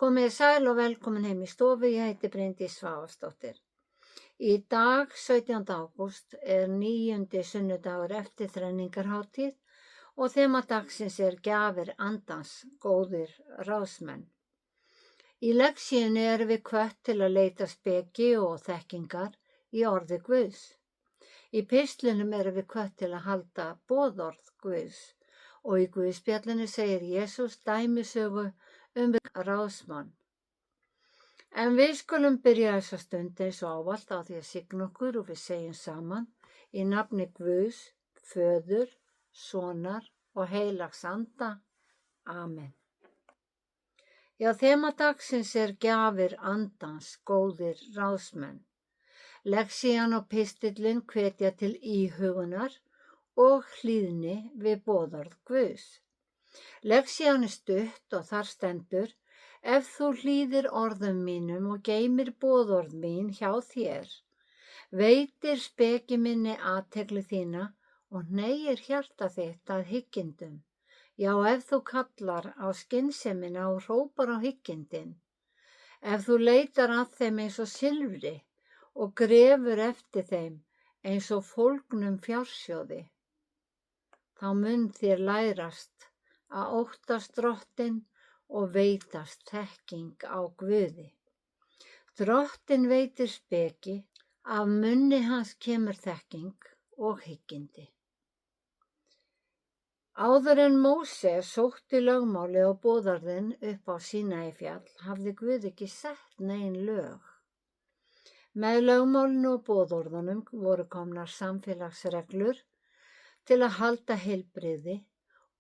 Komið sæl og velkomin heim í stofu, ég heiti Bryndís Svavarsdóttir. Í dag, 17. ágúst, er 9. sunnudagur eftir þrenningarhátíð og þema dagsins er gjafir andans, góðir ráðsmenn. Í lektíunni erum við hvött til að leita speki og þekkingar í orði Guðs. Í pistlinum erum við hvött til að halda boðorð Guðs og í Guðspjallinu segir Jesús dæmisögu ráðsmann. En við skulum byrja þessa stund eins og ávallt á því að signa okkur og við segjum saman í nafni Guðs, Föður, Sonar og Heilags Anda. Amen. Já, þema dagsins er gjafir andans, góðir ráðsmenn. Lexían og pistillinn hvetja til íhugunar og hlýðni við boðorð Guðs. Lexían er stutt og þar stendur: ef þú hlýðir orðum mínum og geymir boðorð mín hjá þér, veitir speki minni athygli þína og hneigir hjarta þitt að hyggindum. Já, ef þú kallar á skynsemina og hrópar á hyggindin, ef þú leitar að þeim eins og silfri og grefur eftir þeim eins og fólgnum fjársjóði, þá mun þér lærast að óttast Drottinn og veitast þekking á Guði. Drottinn veitir speki, af munni hans kemur þekking og hyggindi. Áður en Móse sótti lögmálið og boðorðin upp á Sínaífjall hafði Guð ekki sett nein lög. Með lögmálinu og boðorðunum voru komnar samfélagsreglur til að halda heilbrigði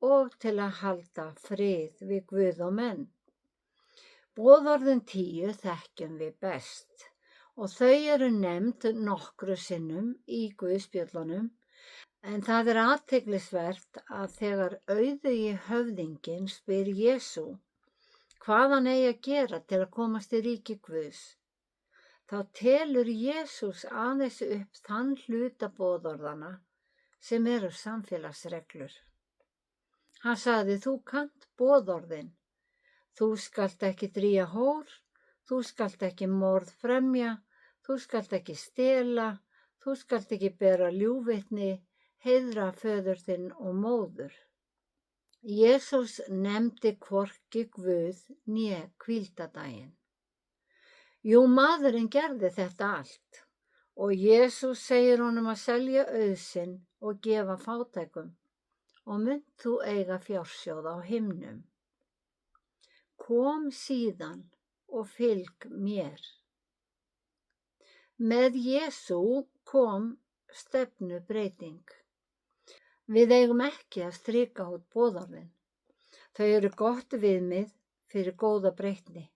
og til að halda frið við Guð og menn. Boðorðin 10 þekkjum við best og þau eru nefnd nokkru sinnum í Guðspjöllunum, en það er athyglisvert að þegar Auðugi höfðinginn spyr Jesú hvað hann eigi að gera til að komast í ríki Guðs, þá telur Jesús aðeins upp þann hluta boðorðana sem eru samfélagsreglur. Hann sagði: þú kannt boðorðin. Þú skalt ekki drýja hór, þú skalt ekki morð fremja, þú skalt ekki stela, þú skalt ekki bera ljúgvitni, heiðra föður þinn og móður. Jesús nefndi hvorki Guð né hvíldardaginn. Jú, maðurinn gerði þetta allt og Jesús segir honum að selja auð sinn og gefa fátækum og munt þú eiga fjársjóð á himnum. Kom síðan og fylg mér. Með Jesú kom stefnubreyting. Við eigum ekki að strika út boðorðin. Þau eru gott viðmið fyrir góða breytni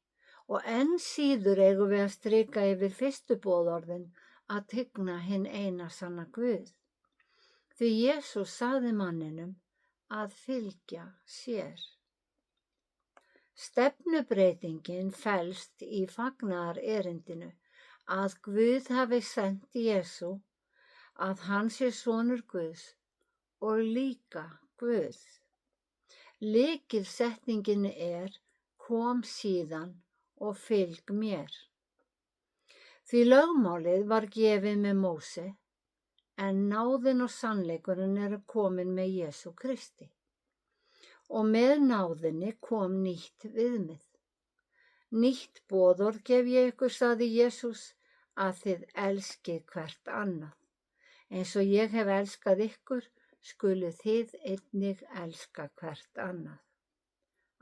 og enn síður eigum við að strika yfir fyrstu boðorðin að tigna hinn eina sanna Guð. Því Jesús sagði manninum að fylgja sér. Stefnubreytingin felst í fagnaðarerindinu að Guð hafi sent Jesú, að hann sé sonur Guðs og líka Guð. Lykilsetningin er: kom síðan og fylg mér. Því lögmálið var gefið með Móse, en náðin og sannleikurinn eru komin með Jesú Kristi. Og með náðinni kom nýtt viðmið. Nýtt boðorð gef ég ykkur, sagði Jesús, að þið elskið hvert annað. Eins og ég hef elskað ykkur, skuluð þið einnig elska hvert annað.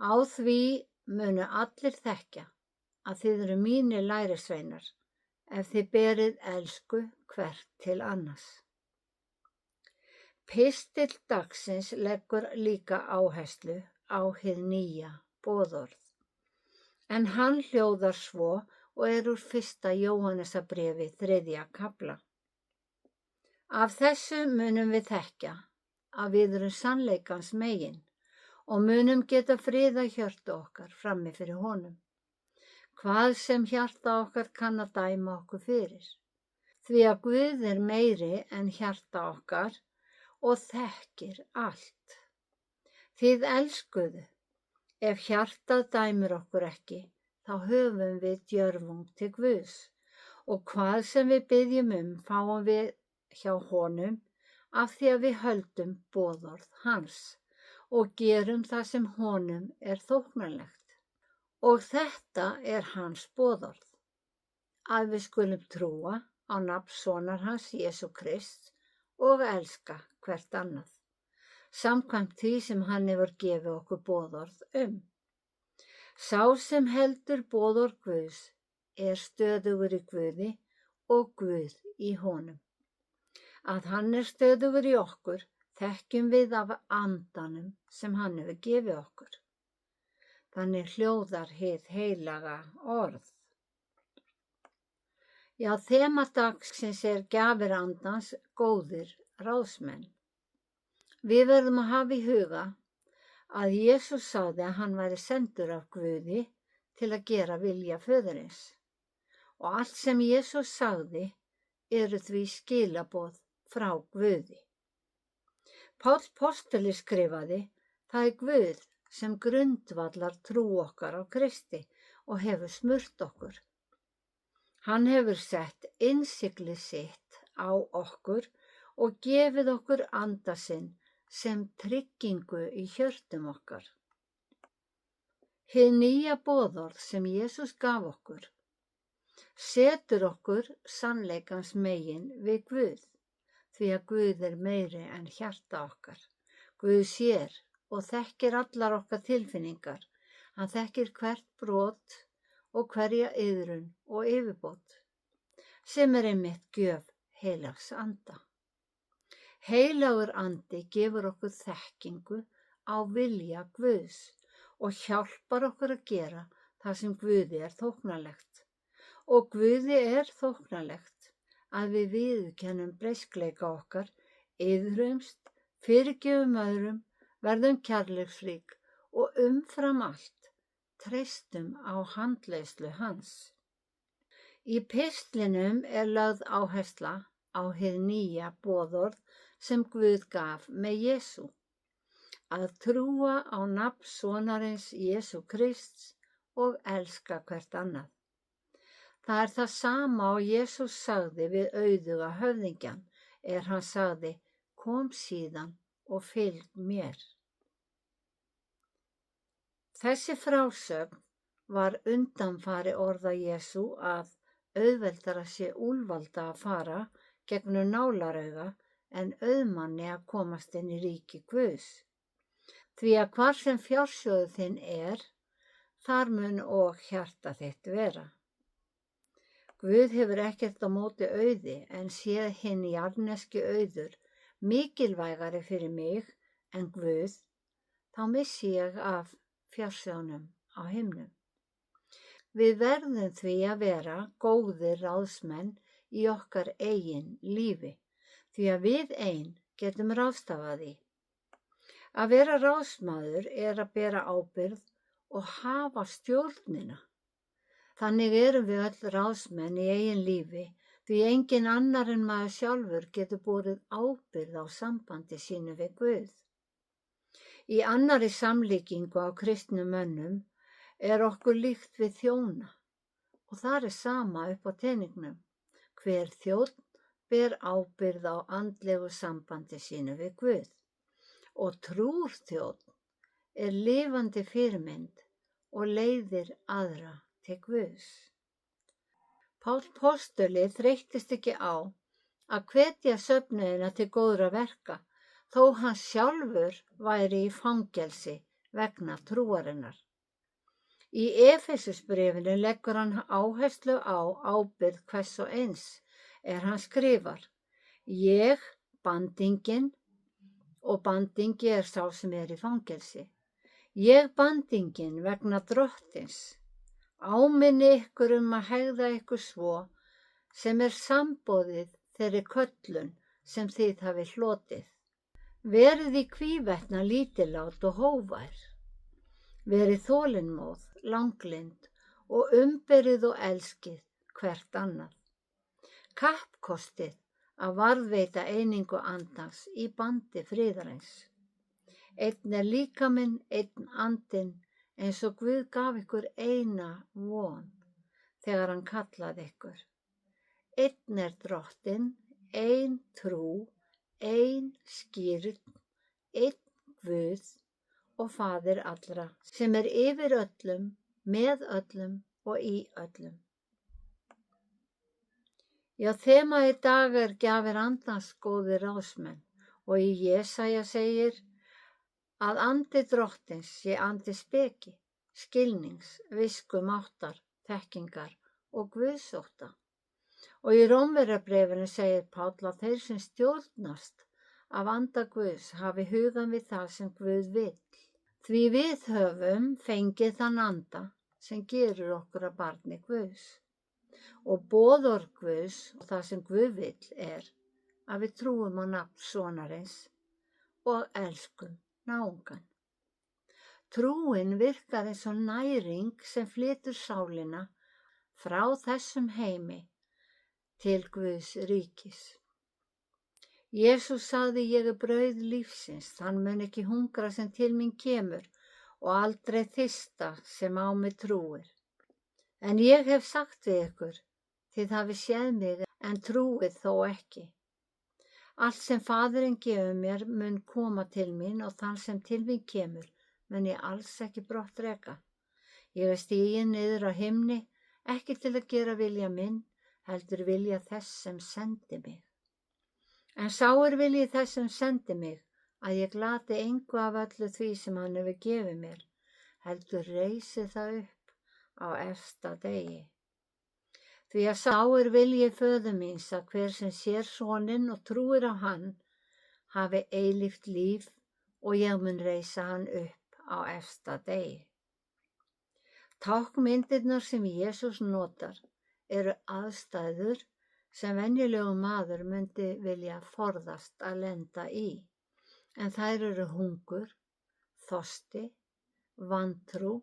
Á því munu allir þekkja að þið eru mínir lærisveinar, ef þið berið elsku hvert til annars. Pistill dagsins leggur líka áherslu á hið nýja boðorð. En hann hljóðar svo og er úr 1. Jóhannesarbréfi 3. kafla. Af þessu munum við þekkja að við erum sannleikans megin og munum geta friða hjörtu okkar frammi fyrir honum. Hvað sem hjarta okkar kann að dæma okkur fyrir. Því að Guð er meiri en hjarta okkar og þekkir allt. Þið elskuðu, ef hjartað dæmir okkur ekki, þá höfum við djörfung til Guðs og hvað sem við biðjum fáum við hjá honum af því að við höldum boðorð hans og gerum það sem honum þóknanlegt. Og þetta hans boðorð, að við skulum trúa á nafn sonar hans Jesú Krist og elska hvert annað, samkvæmt því sem hann hefur gefið okkur boðorð Sá sem heldur boðorð Guðs stöðugur í Guði og Guð í honum. Að hann stöðugur í okkur þekkjum við af andanum sem hann hefur gefið okkur. Þannig hljóðar hið heilaga orð. Já, þema dagsins gjafir andans, góðir ráðsmenn. Við verðum að hafa í huga að Jesús sagði að hann væri sendur af Guði til að gera vilja föðurins. Og allt sem Jesús sagði eru því skilaboð frá Guði. Páll postuli skrifaði, það Guð sem grundvallar trú okkar á Kristi og hefur smurt okkur. Hann hefur sett innsigli sitt á okkur og gefið okkur anda sinn sem tryggingu í hjörtum okkar. Hið nýja boðorð sem Jesús gaf okkur setur okkur sannleikans megin við Guð, því að Guð meiri en hjarta okkar. Guð sér og þekkir allar okkar tilfinningar. Hann þekkir hvert brot og hverja iðrun og yfirbót, sem einmitt gjöf heilags anda. Heilagur andi gefur okkur þekkingu á vilja Guðs og hjálpar okkur að gera það sem Guði þóknanlegt. Og Guði þóknanlegt að við viðurkennum breyskleika okkar, iðrumst, fyrirgefum öðrum, verðum kærleiksrík og umfram allt treystum á handleiðslu hans. Í pistlinum lögð áhersla á hið nýja boðorð sem Guð gaf með Jesú, að trúa á nafn sonarins Jesú Krists og elska hvert annað. Það það sama og Jesús sagði við auðuga höfðingjan hann sagði, kom síðan og fylg mér. Þessi frásögn var undanfari orða Jesú að auðveldara sé úlvalda að fara gegnum nálarauga en auðmanni að komast inn í ríki Guðs. Því að hvar sem fjársjóður þinn þar mun og hjarta þitt vera. Guð hefur ekkert á móti auði en séð hinn jarðneski auður mikilvægari fyrir mig en Guð, þá missi ég af fjársjóðnum á himnum. Við verðum því að vera góðir ráðsmenn í okkar eigin lífi, því að við ein getum ráðstafað því. Að vera ráðsmaður að bera ábyrgð og hafa stjórnina. Þannig erum við öll ráðsmenn í eigin lífi, því engin annar en maður sjálfur getur borið ábyrgð á sambandi sínu við Guð. Í annarri samlíkingu á kristnum mönnum okkur líkt við þjóna og það sama upp á teningnum. Hver þjónn ber ábyrgð á andlegu sambandi sínu við Guð og trúr þjónn lifandi fyrirmynd og leiðir aðra til Guðs. Páll postuli þreyttist ekki á að hvetja söfnuðina til góðra verka, þó hann sjálfur væri í fangelsi vegna trúarinnar. Í Efesusbréfinu leggur hann áherslu á ábyrgð hvers og eins hann skrifar, ég, bandinginn, og bandingi sá sem í fangelsi, ég bandinginn vegna drottins, áminni ykkur að hegða ykkur svo sem samboðið þeirri köllun sem þið hafið hlotið. Verið í hvívetna lítillát og hógvær. Verið þolinmóð, langlynd og umberið og elskið hvert annað. Kappkostið að varðveita einingu andans í bandi friðarins. Einn líkaminn, einn andinn, eins og Guð gaf ykkur eina von þegar hann kallaði ykkur. Einn er Drottinn, ein trú, ein skírn, einn Guð og Faðir allra, sem er yfir öllum, með öllum og í öllum. Já, þema í dag er gjafir andans, góðir ráðsmenn, og í Jesaja segir að andi Drottins sé andi speki, skilnings, visku, máttar, þekkingar og guðsótta. Og í Rómverjabréfinu segir Páll að þeir sem stjórnast af anda Guðs hafi hugann við það sem Guð vill. Því við höfum fengið þann anda sem gerir okkur að barni Guðs. Og boðorð Guðs og það sem Guð vill er að við trúum á nafn sonarins og elskum náungan. Trúin virkar eins og næring sem flytur sálina frá þessum heimi til Guðs ríkis. Jesús sagði, ég er brauð lífsins, hann mun ekki hungra sem til mín kemur og aldrei þyrsta sem á mig trúir. En ég hef sagt við ykkur, þið hafið séð mig en trúið þó ekki. Allt sem Faðirinn gefur mér mun koma til mín og þann sem til mín kemur mun ég alls ekki brottreka. Ég er stiginn niður á himni, ekki til að gera vilja minn, heldur vilja þess sem sendi mig. En sá er vilji þess sem sendi mig, að ég glati engu af öllu því sem hann hefur gefið mér, heldur reisi það upp á efsta degi. Því að sá er vilji föður míns að hver sem sér soninn og trúir á hann, hafi eilíft líf og ég mun reisa hann upp á efsta degi. Táknmyndirnar sem Jesús notar eru aðstæður sem venjulegur maður myndi vilja forðast að lenda í, en þær eru hungur, þorsti, vantrú,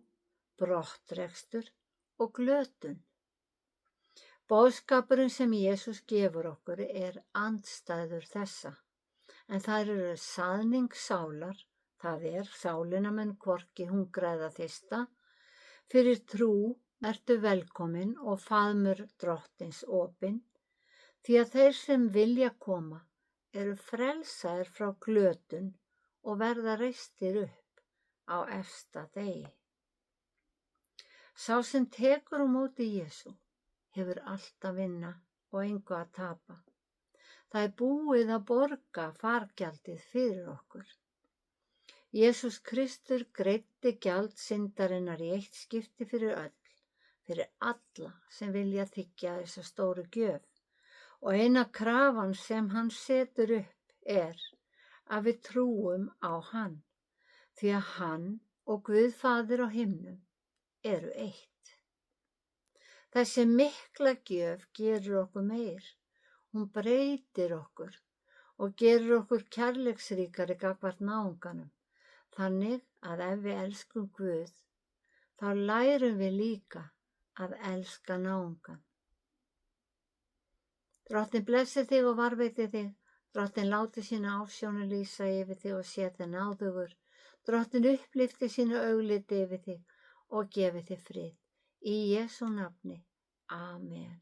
brottrekstur og glötun. Boðskapurinn sem Jesús gefur okkur er andstæður þessa, en þær eru saðning sálar, það er sálina mun hvorki hungra eða þyrsta, fyrir trú ertu velkomin og faðmur Drottins opinn, því að þeir sem vilja koma eru frelsaðir frá glötun og verða reistir upp á efsta degi. Sá sem tekur á móti Jesú hefur allt að vinna og engu að tapa. Það er búið að borga fargjaldið fyrir okkur. Jesús Kristur greiddi gjald syndarinnar í eitt skipti fyrir öll, fyrir alla sem vilja þiggja þessa stóru gjöf. Og eina krafan sem hann setur upp er að við trúum á hann, því að hann og Guð Faðir á himnum eru eitt. Þessi mikla gjöf gerir okkur meir, hún breytir okkur og gerir okkur kærleiksríkari gagnvart náunganum, þannig að ef við elskum Guð, þá lærum við líka að elska náungan. Drottinn blessi þig og varveiti þig, Drottinn láti sína ásjónu lýsa yfir þig og sé þig náðugur, Drottinn upplyfti sínu augliti yfir þig og gefi þig frið. Í Jesú nafni. Amen.